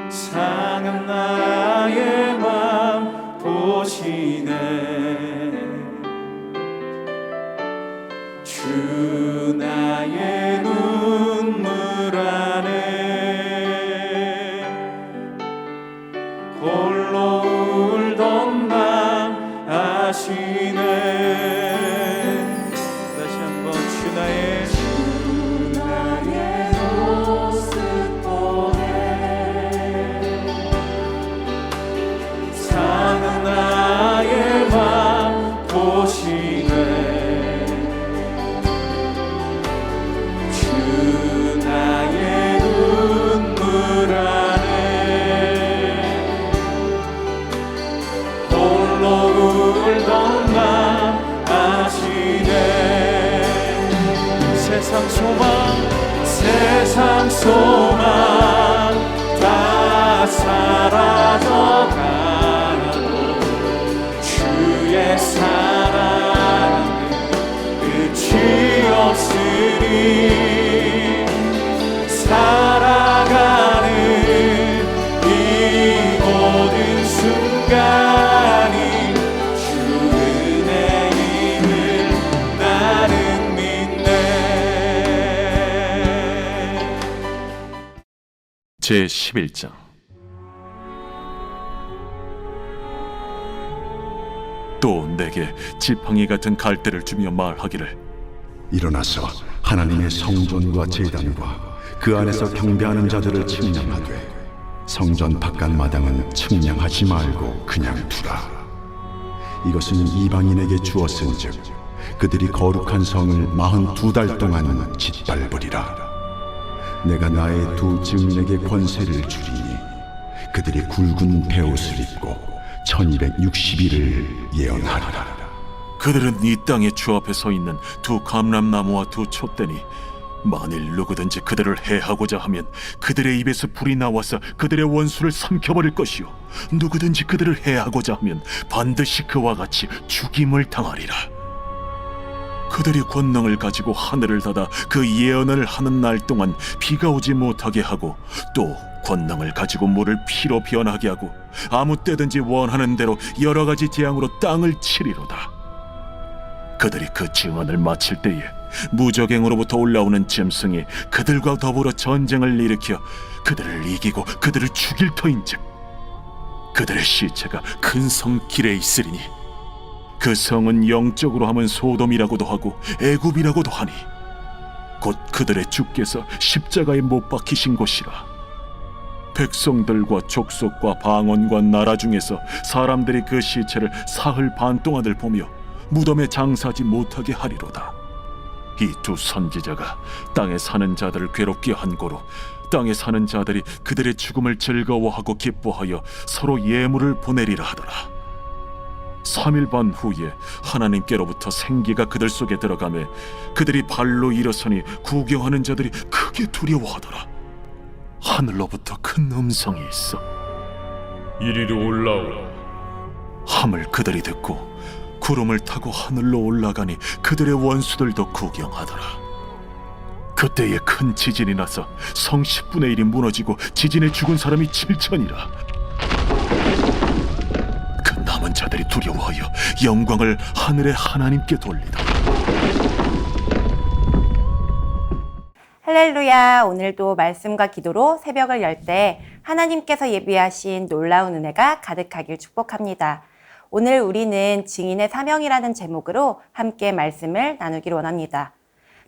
상한 나의 맘 보시네. 주 나의 눈물 안에 홀로 울던 맘 아시네. 다시 한번 주 나의 모습 보네. 상한 나의 맘 보시네. 주 나의 눈물 안에 홀로 울던 맘 아시네. 세상 소망 다 사라져가고 주의 사랑은 끝이 없으니 살아가는 이 모든 순간이 주 은혜임을 나는 믿네. 제11장. 또 내게 지팡이 같은 갈대를 주며 말하기를, 일어나서 하나님의 성전과 제단과 그 안에서 경배하는 자들을 측량하되 성전 바깥 마당은 측량하지 말고 그냥 두라. 이것은 이방인에게 주었은즉 그들이 거룩한 성을 42달 동안 짓밟으리라. 내가 나의 두 증인에게 권세를 주리니 그들이 굵은 베옷을 입고 1260일을 예언하리라. 그들은 이 땅에 주 앞에 서 있는 두 감람나무와 두 촛대니 만일 누구든지 그들을 해하고자 하면 그들의 입에서 불이 나와서 그들의 원수를 삼켜버릴 것이요 누구든지 그들을 해하고자 하면 반드시 그와 같이 죽임을 당하리라. 그들이 권능을 가지고 하늘을 닫아 그 예언을 하는 날 동안 비가 오지 못하게 하고 또 권능을 가지고 물을 피로 변하게 하고 아무 때든지 원하는 대로 여러 가지 재앙으로 땅을 치리로다. 그들이 그 증언을 마칠 때에 무적행으로부터 올라오는 짐승이 그들과 더불어 전쟁을 일으켜 그들을 이기고 그들을 죽일 터인즉 그들의 시체가 큰 성 길에 있으리니 그 성은 영적으로 하면 소돔이라고도 하고 애굽이라고도 하니 곧 그들의 주께서 십자가에 못 박히신 곳이라. 백성들과 족속과 방언과 나라 중에서 사람들이 그 시체를 사흘 반 동안을 보며 무덤에 장사하지 못하게 하리로다. 이 두 선지자가 땅에 사는 자들을 괴롭게 한 고로 땅에 사는 자들이 그들의 죽음을 즐거워하고 기뻐하여 서로 예물을 보내리라 하더라. 3일 반 후에 하나님께로부터 생기가 그들 속에 들어가매 그들이 발로 일어서니 구경하는 자들이 크게 두려워하더라. 하늘로부터 큰 음성이 있어 이리로 올라오라 함을 그들이 듣고 구름을 타고 하늘로 올라가니 그들의 원수들도 구경하더라. 그때에 큰 지진이 나서 성 10분의 1이 무너지고 지진에 죽은 사람이 7천이라. 그 남은 자들이 두려워하여 영광을 하늘의 하나님께 돌리더라. 할렐루야. 오늘도 말씀과 기도로 새벽을 열 때 하나님께서 예비하신 놀라운 은혜가 가득하길 축복합니다. 오늘 우리는 증인의 사명이라는 제목으로 함께 말씀을 나누기를 원합니다.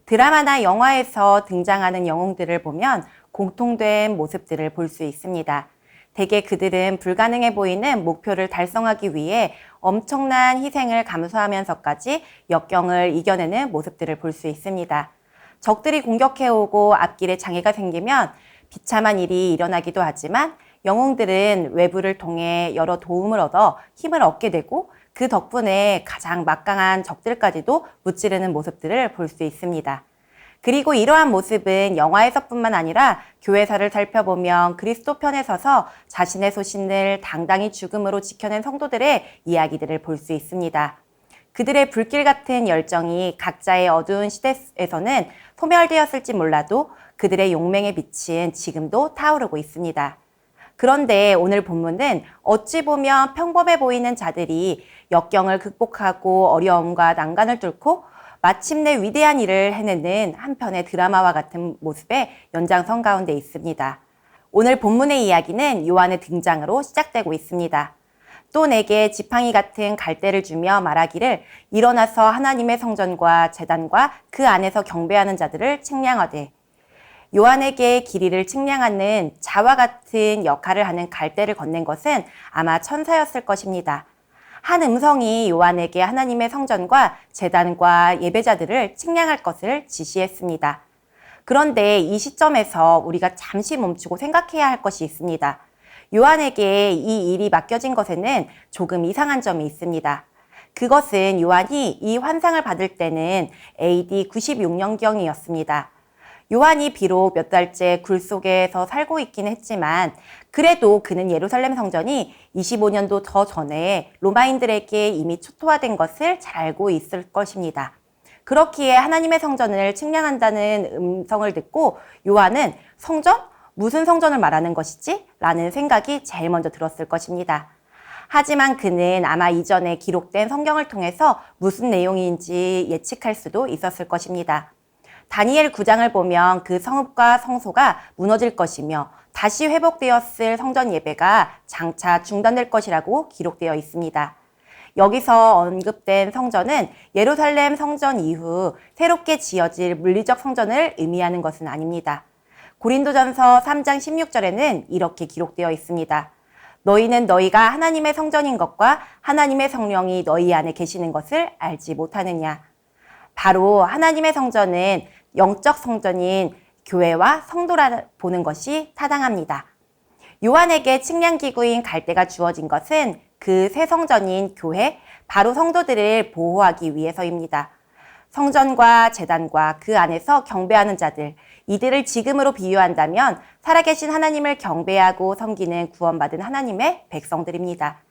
드라마나 영화에서 등장하는 영웅들을 보면 공통된 모습들을 볼 수 있습니다. 대개 그들은 불가능해 보이는 목표를 달성하기 위해 엄청난 희생을 감수하면서까지 역경을 이겨내는 모습들을 볼 수 있습니다. 적들이 공격해오고 앞길에 장애가 생기면 비참한 일이 일어나기도 하지만 영웅들은 외부를 통해 여러 도움을 얻어 힘을 얻게 되고 그 덕분에 가장 막강한 적들까지도 무찌르는 모습들을 볼 수 있습니다. 그리고 이러한 모습은 영화에서뿐만 아니라 교회사를 살펴보면 그리스도 편에 서서 자신의 소신을 당당히 죽음으로 지켜낸 성도들의 이야기들을 볼 수 있습니다. 그들의 불길 같은 열정이 각자의 어두운 시대에서는 소멸되었을지 몰라도 그들의 용맹의 빛은 지금도 타오르고 있습니다. 그런데 오늘 본문은 어찌 보면 평범해 보이는 자들이 역경을 극복하고 어려움과 난간을 뚫고 마침내 위대한 일을 해내는 한편의 드라마와 같은 모습의 연장선 가운데 있습니다. 오늘 본문의 이야기는 요한의 등장으로 시작되고 있습니다. 또 내게 지팡이 같은 갈대를 주며 말하기를 일어나서 하나님의 성전과 제단과 그 안에서 경배하는 자들을 측량하되, 요한에게 길이를 측량하는 자와 같은 역할을 하는 갈대를 건넨 것은 아마 천사였을 것입니다. 한 음성이 요한에게 하나님의 성전과 제단과 예배자들을 측량할 것을 지시했습니다. 그런데 이 시점에서 우리가 잠시 멈추고 생각해야 할 것이 있습니다. 요한에게 이 일이 맡겨진 것에는 조금 이상한 점이 있습니다. 그것은 요한이 이 환상을 받을 때는 AD 96년경이었습니다. 요한이 비록 몇 달째 굴 속에서 살고 있긴 했지만 그래도 그는 예루살렘 성전이 25년도 더 전에 로마인들에게 이미 초토화된 것을 잘 알고 있을 것입니다. 그렇기에 하나님의 성전을 측량한다는 음성을 듣고 요한은 성전? 무슨 성전을 말하는 것이지? 라는 생각이 제일 먼저 들었을 것입니다. 하지만 그는 아마 이전에 기록된 성경을 통해서 무슨 내용인지 예측할 수도 있었을 것입니다. 다니엘 9장을 보면 그 성읍과 성소가 무너질 것이며 다시 회복되었을 성전 예배가 장차 중단될 것이라고 기록되어 있습니다. 여기서 언급된 성전은 예루살렘 성전 이후 새롭게 지어질 물리적 성전을 의미하는 것은 아닙니다. 고린도전서 3장 16절에는 이렇게 기록되어 있습니다. 너희는 너희가 하나님의 성전인 것과 하나님의 성령이 너희 안에 계시는 것을 알지 못하느냐. 바로 하나님의 성전은 영적 성전인 교회와 성도라 보는 것이 타당합니다. 요한에게 측량기구인 갈대가 주어진 것은 그 새 성전인 교회, 바로 성도들을 보호하기 위해서입니다. 성전과 제단과 그 안에서 경배하는 자들, 이들을 지금으로 비유한다면 살아계신 하나님을 경배하고 섬기는 구원받은 하나님의 백성들입니다.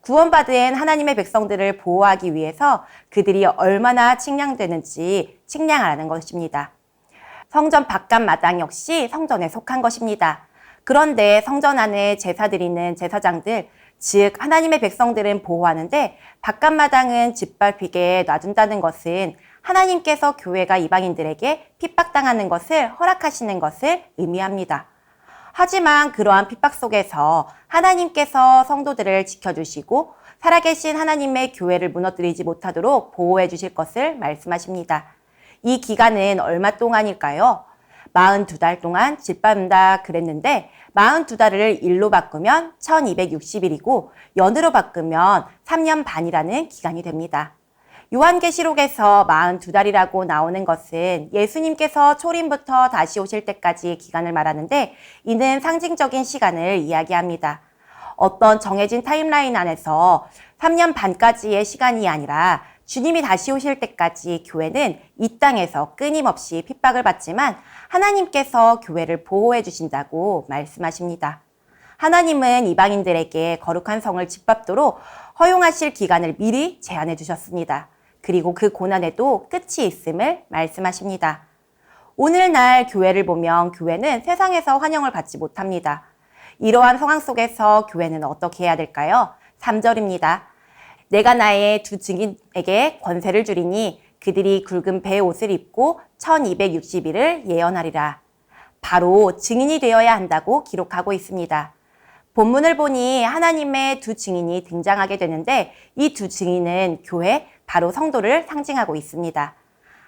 구원받은 하나님의 백성들을 보호하기 위해서 그들이 얼마나 측량되는지 측량하라는 것입니다. 성전 바깥 마당 역시 성전에 속한 것입니다. 그런데 성전 안에 제사 드리는 제사장들, 즉 하나님의 백성들은 보호하는데 바깥 마당은 짓밟히게 놔둔다는 것은 하나님께서 교회가 이방인들에게 핍박당하는 것을 허락하시는 것을 의미합니다. 하지만 그러한 핍박 속에서 하나님께서 성도들을 지켜주시고 살아계신 하나님의 교회를 무너뜨리지 못하도록 보호해 주실 것을 말씀하십니다. 이 기간은 얼마 동안일까요? 42달 동안 짓밟는다 그랬는데 42달을 일로 바꾸면 1260일이고 연으로 바꾸면 3년 반이라는 기간이 됩니다. 요한계시록에서 42달이라고 나오는 것은 예수님께서 초림부터 다시 오실 때까지의 기간을 말하는데 이는 상징적인 시간을 이야기합니다. 어떤 정해진 타임라인 안에서 3년 반까지의 시간이 아니라 주님이 다시 오실 때까지 교회는 이 땅에서 끊임없이 핍박을 받지만 하나님께서 교회를 보호해 주신다고 말씀하십니다. 하나님은 이방인들에게 거룩한 성을 짓밟도록 허용하실 기간을 미리 제한해 주셨습니다. 그리고 그 고난에도 끝이 있음을 말씀하십니다. 오늘날 교회를 보면 교회는 세상에서 환영을 받지 못합니다. 이러한 상황 속에서 교회는 어떻게 해야 될까요? 3절입니다. 내가 나의 두 증인에게 권세를 주리니 그들이 굵은 배 옷을 입고 1260일을 예언하리라. 바로 증인이 되어야 한다고 기록하고 있습니다. 본문을 보니 하나님의 두 증인이 등장하게 되는데 이 두 증인은 교회, 바로 성도를 상징하고 있습니다.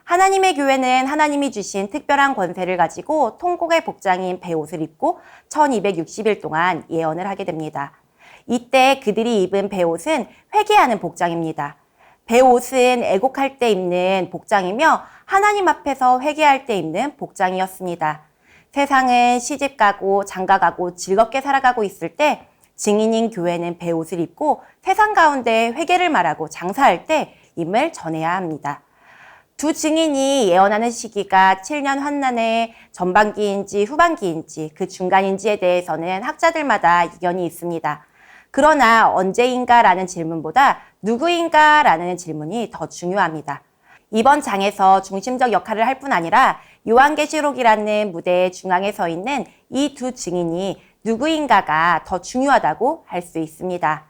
하나님의 교회는 하나님이 주신 특별한 권세를 가지고 통곡의 복장인 배옷을 입고 1260일 동안 예언을 하게 됩니다. 이때 그들이 입은 배옷은 회개하는 복장입니다. 배옷은 애곡할 때 입는 복장이며 하나님 앞에서 회개할 때 입는 복장이었습니다. 세상은 시집가고 장가가고 즐겁게 살아가고 있을 때 증인인 교회는 배옷을 입고 세상 가운데 회개를 말하고 장사할 때 임을 전해야 합니다. 두 증인이 예언하는 시기가 7년 환난의 전반기인지 후반기인지 그 중간인지에 대해서는 학자들마다 이견이 있습니다. 그러나 언제인가라는 질문보다 누구인가라는 질문이 더 중요합니다. 이번 장에서 중심적 역할을 할 뿐 아니라 요한계시록이라는 무대의 중앙에 서 있는 이 두 증인이 누구인가가 더 중요하다고 할 수 있습니다.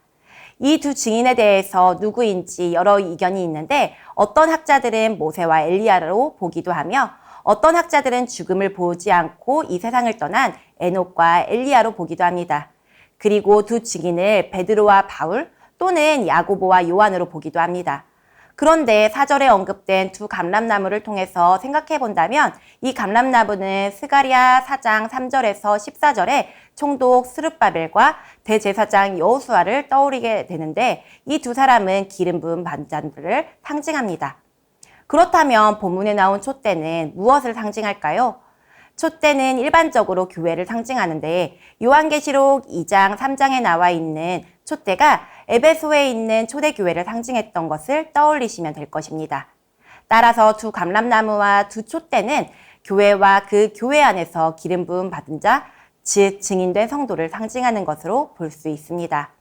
이 두 증인에 대해서 누구인지 여러 의견이 있는데 어떤 학자들은 모세와 엘리야로 보기도 하며 어떤 학자들은 죽음을 보지 않고 이 세상을 떠난 에녹과 엘리야로 보기도 합니다. 그리고 두 증인을 베드로와 바울 또는 야고보와 요한으로 보기도 합니다. 그런데 4절에 언급된 두 감람나무를 통해서 생각해 본다면 이 감람나무는 스가랴 4장 3절에서 14절에 총독 스룹바벨과 대제사장 여호수아를 떠올리게 되는데 이 두 사람은 기름 부은 반잔들을 상징합니다. 그렇다면 본문에 나온 촛대는 무엇을 상징할까요? 촛대는 일반적으로 교회를 상징하는데 요한계시록 2장 3장에 나와 있는 촛대가 에베소에 있는 초대교회를 상징했던 것을 떠올리시면 될 것입니다. 따라서 두 감람나무와 두 촛대는 교회와 그 교회 안에서 기름 부음 받은 자, 즉 증인된 성도를 상징하는 것으로 볼 수 있습니다.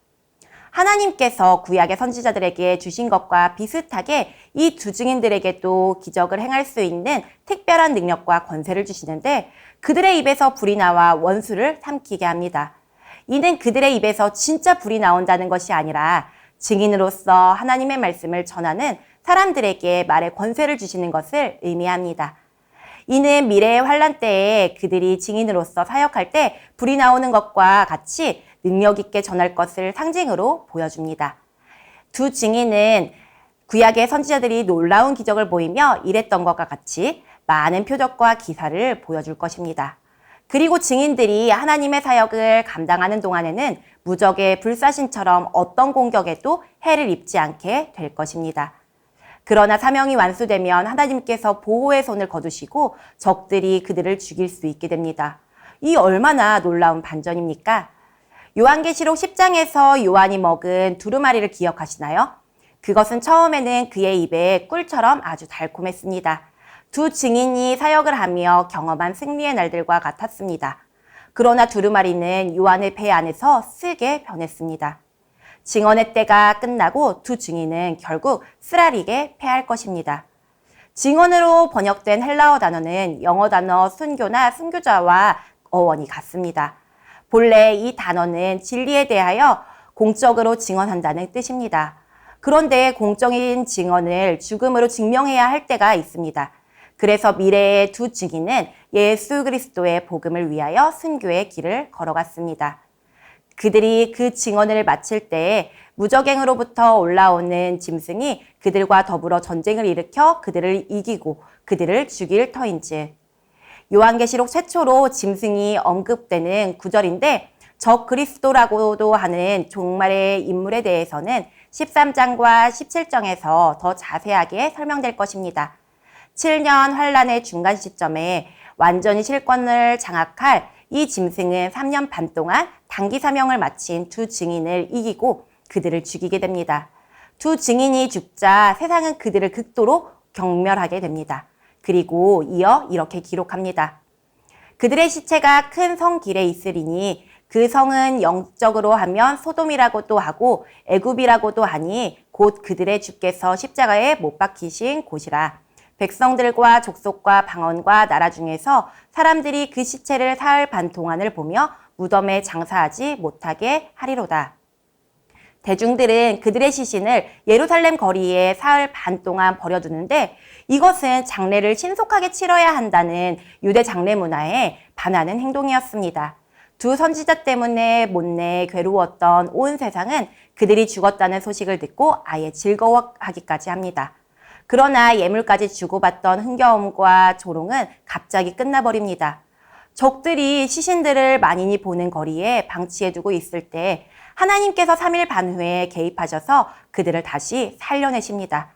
하나님께서 구약의 선지자들에게 주신 것과 비슷하게 이 두 증인들에게도 기적을 행할 수 있는 특별한 능력과 권세를 주시는데 그들의 입에서 불이 나와 원수를 삼키게 합니다. 이는 그들의 입에서 진짜 불이 나온다는 것이 아니라 증인으로서 하나님의 말씀을 전하는 사람들에게 말의 권세를 주시는 것을 의미합니다. 이는 미래의 환란 때에 그들이 증인으로서 사역할 때 불이 나오는 것과 같이 능력 있게 전할 것을 상징으로 보여줍니다. 두 증인은 구약의 선지자들이 놀라운 기적을 보이며 이랬던 것과 같이 많은 표적과 기사를 보여줄 것입니다. 그리고 증인들이 하나님의 사역을 감당하는 동안에는 무적의 불사신처럼 어떤 공격에도 해를 입지 않게 될 것입니다. 그러나 사명이 완수되면 하나님께서 보호의 손을 거두시고 적들이 그들을 죽일 수 있게 됩니다. 이 얼마나 놀라운 반전입니까? 요한계시록 10장에서 요한이 먹은 두루마리를 기억하시나요? 그것은 처음에는 그의 입에 꿀처럼 아주 달콤했습니다. 두 증인이 사역을 하며 경험한 승리의 날들과 같았습니다. 그러나 두루마리는 요한의 배 안에서 쓰게 변했습니다. 증언의 때가 끝나고 두 증인은 결국 쓰라리게 패할 것입니다. 증언으로 번역된 헬라어 단어는 영어 단어 순교나 순교자와 어원이 같습니다. 본래 이 단어는 진리에 대하여 공적으로 증언한다는 뜻입니다. 그런데 공적인 증언을 죽음으로 증명해야 할 때가 있습니다. 그래서 미래의 두 증인은 예수 그리스도의 복음을 위하여 순교의 길을 걸어갔습니다. 그들이 그 증언을 마칠 때에 무적행으로부터 올라오는 짐승이 그들과 더불어 전쟁을 일으켜 그들을 이기고 그들을 죽일 터인즉 요한계시록 최초로 짐승이 언급되는 구절인데 적 그리스도라고도 하는 종말의 인물에 대해서는 13장과 17장에서 더 자세하게 설명될 것입니다. 7년 환란의 중간 시점에 완전히 실권을 장악할 이 짐승은 3년 반 동안 단기 사명을 마친 두 증인을 이기고 그들을 죽이게 됩니다. 두 증인이 죽자 세상은 그들을 극도로 경멸하게 됩니다. 그리고 이어 이렇게 기록합니다. 그들의 시체가 큰 성 길에 있으리니 그 성은 영적으로 하면 소돔이라고도 하고 애굽이라고도 하니 곧 그들의 주께서 십자가에 못 박히신 곳이라. 백성들과 족속과 방언과 나라 중에서 사람들이 그 시체를 사흘 반 동안을 보며 무덤에 장사하지 못하게 하리로다. 대중들은 그들의 시신을 예루살렘 거리에 사흘 반 동안 버려두는데 이것은 장례를 신속하게 치러야 한다는 유대 장례 문화에 반하는 행동이었습니다. 두 선지자 때문에 못내 괴로웠던 온 세상은 그들이 죽었다는 소식을 듣고 아예 즐거워하기까지 합니다. 그러나 예물까지 주고받던 흥겨움과 조롱은 갑자기 끝나버립니다. 적들이 시신들을 만인이 보는 거리에 방치해두고 있을 때 하나님께서 3일 반 후에 개입하셔서 그들을 다시 살려내십니다.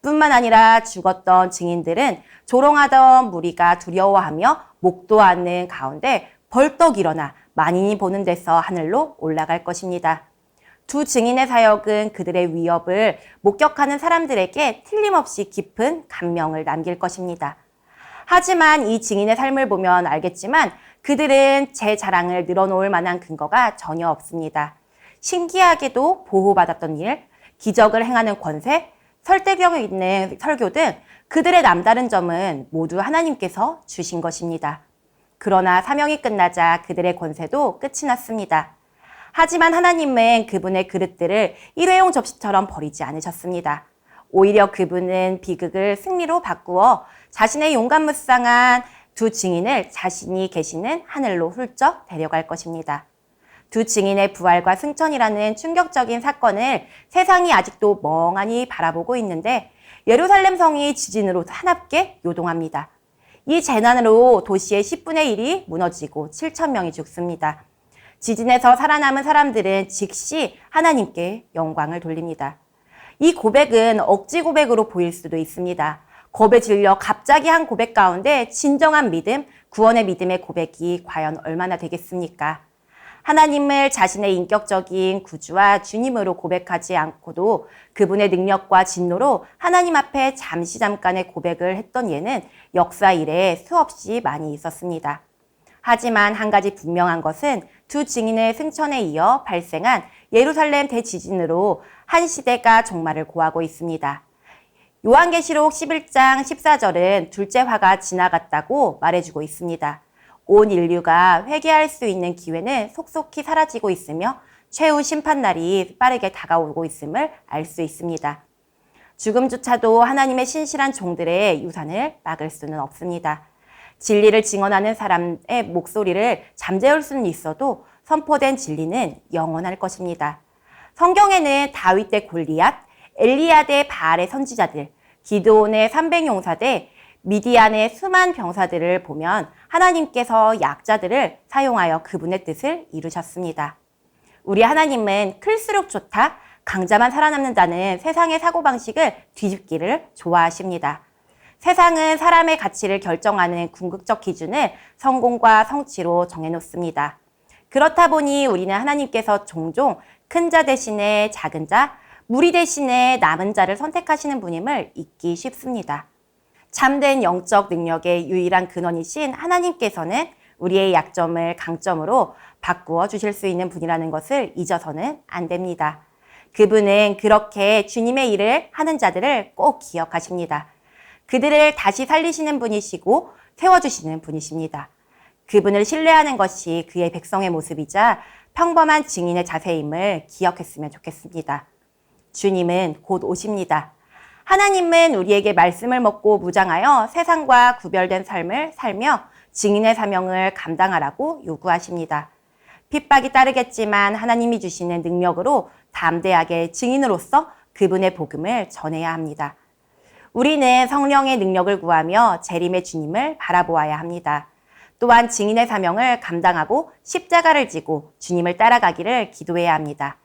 뿐만 아니라 죽었던 증인들은 조롱하던 무리가 두려워하며 목도 않는 가운데 벌떡 일어나 만인이 보는 데서 하늘로 올라갈 것입니다. 두 증인의 사역은 그들의 위협을 목격하는 사람들에게 틀림없이 깊은 감명을 남길 것입니다. 하지만 이 증인의 삶을 보면 알겠지만 그들은 제 자랑을 늘어놓을 만한 근거가 전혀 없습니다. 신기하게도 보호받았던 일, 기적을 행하는 권세, 설득력 있는 설교 등 그들의 남다른 점은 모두 하나님께서 주신 것입니다. 그러나 사명이 끝나자 그들의 권세도 끝이 났습니다. 하지만 하나님은 그분의 그릇들을 일회용 접시처럼 버리지 않으셨습니다. 오히려 그분은 비극을 승리로 바꾸어 자신의 용감무쌍한 두 증인을 자신이 계시는 하늘로 훌쩍 데려갈 것입니다. 두 증인의 부활과 승천이라는 충격적인 사건을 세상이 아직도 멍하니 바라보고 있는데 예루살렘 성이 지진으로 사납게 요동합니다. 이 재난으로 도시의 10분의 1이 무너지고 7천 명이 죽습니다. 지진에서 살아남은 사람들은 즉시 하나님께 영광을 돌립니다. 이 고백은 억지 고백으로 보일 수도 있습니다. 겁에 질려 갑자기 한 고백 가운데 진정한 믿음, 구원의 믿음의 고백이 과연 얼마나 되겠습니까? 하나님을 자신의 인격적인 구주와 주님으로 고백하지 않고도 그분의 능력과 진노로 하나님 앞에 잠깐의 고백을 했던 예는 역사 이래 수없이 많이 있었습니다. 하지만 한 가지 분명한 것은 두 증인의 승천에 이어 발생한 예루살렘 대지진으로 한 시대가 종말을 고하고 있습니다. 요한계시록 11장 14절은 둘째 화가 지나갔다고 말해주고 있습니다. 온 인류가 회개할 수 있는 기회는 속속히 사라지고 있으며 최후 심판날이 빠르게 다가오고 있음을 알 수 있습니다. 죽음조차도 하나님의 신실한 종들의 유산을 막을 수는 없습니다. 진리를 증언하는 사람의 목소리를 잠재울 수는 있어도 선포된 진리는 영원할 것입니다. 성경에는 다윗 대 골리앗, 엘리야 대 바알의 선지자들, 기드온의 300용사대, 미디안의 수만 병사들을 보면 하나님께서 약자들을 사용하여 그분의 뜻을 이루셨습니다. 우리 하나님은 클수록 좋다, 강자만 살아남는다는 세상의 사고방식을 뒤집기를 좋아하십니다. 세상은 사람의 가치를 결정하는 궁극적 기준을 성공과 성취로 정해놓습니다. 그렇다 보니 우리는 하나님께서 종종 큰 자 대신에 작은 자, 무리 대신에 남은 자를 선택하시는 분임을 잊기 쉽습니다. 참된 영적 능력의 유일한 근원이신 하나님께서는 우리의 약점을 강점으로 바꾸어 주실 수 있는 분이라는 것을 잊어서는 안 됩니다. 그분은 그렇게 주님의 일을 하는 자들을 꼭 기억하십니다. 그들을 다시 살리시는 분이시고 세워주시는 분이십니다. 그분을 신뢰하는 것이 그의 백성의 모습이자 평범한 증인의 자세임을 기억했으면 좋겠습니다. 주님은 곧 오십니다. 하나님은 우리에게 말씀을 먹고 무장하여 세상과 구별된 삶을 살며 증인의 사명을 감당하라고 요구하십니다. 핍박이 따르겠지만 하나님이 주시는 능력으로 담대하게 증인으로서 그분의 복음을 전해야 합니다. 우리는 성령의 능력을 구하며 재림의 주님을 바라보아야 합니다. 또한 증인의 사명을 감당하고 십자가를 지고 주님을 따라가기를 기도해야 합니다.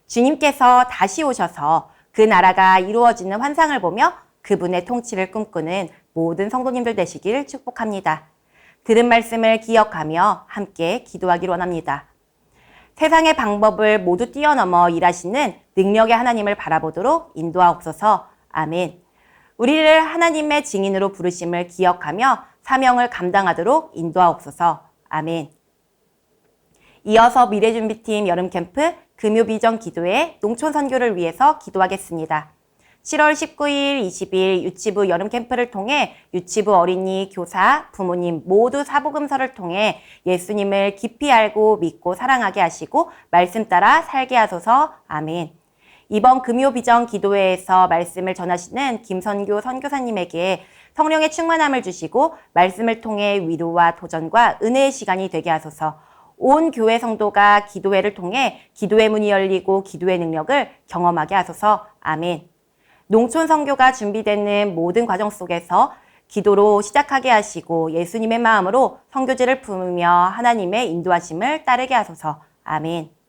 주님께서 다시 오셔서 그 나라가 이루어지는 환상을 보며 그분의 통치를 꿈꾸는 모든 성도님들 되시길 축복합니다. 들은 말씀을 기억하며 함께 기도하길 원합니다. 세상의 방법을 모두 뛰어넘어 일하시는 능력의 하나님을 바라보도록 인도하옵소서. 아멘. 우리를 하나님의 증인으로 부르심을 기억하며 사명을 감당하도록 인도하옵소서. 아멘. 이어서 미래준비팀 여름캠프 금요비전 기도회 농촌 선교를 위해서 기도하겠습니다. 7월 19일, 20일 유치부 여름캠프를 통해 유치부 어린이, 교사, 부모님 모두 사복음서를 통해 예수님을 깊이 알고 믿고 사랑하게 하시고 말씀 따라 살게 하소서. 아멘. 이번 금요비전 기도회에서 말씀을 전하시는 김선교 선교사님에게 성령의 충만함을 주시고 말씀을 통해 위로와 도전과 은혜의 시간이 되게 하소서. 온 교회 성도가 기도회를 통해 기도의 문이 열리고 기도의 능력을 경험하게 하소서. 아멘. 농촌 선교가 준비되는 모든 과정 속에서 기도로 시작하게 하시고 예수님의 마음으로 선교지를 품으며 하나님의 인도하심을 따르게 하소서. 아멘.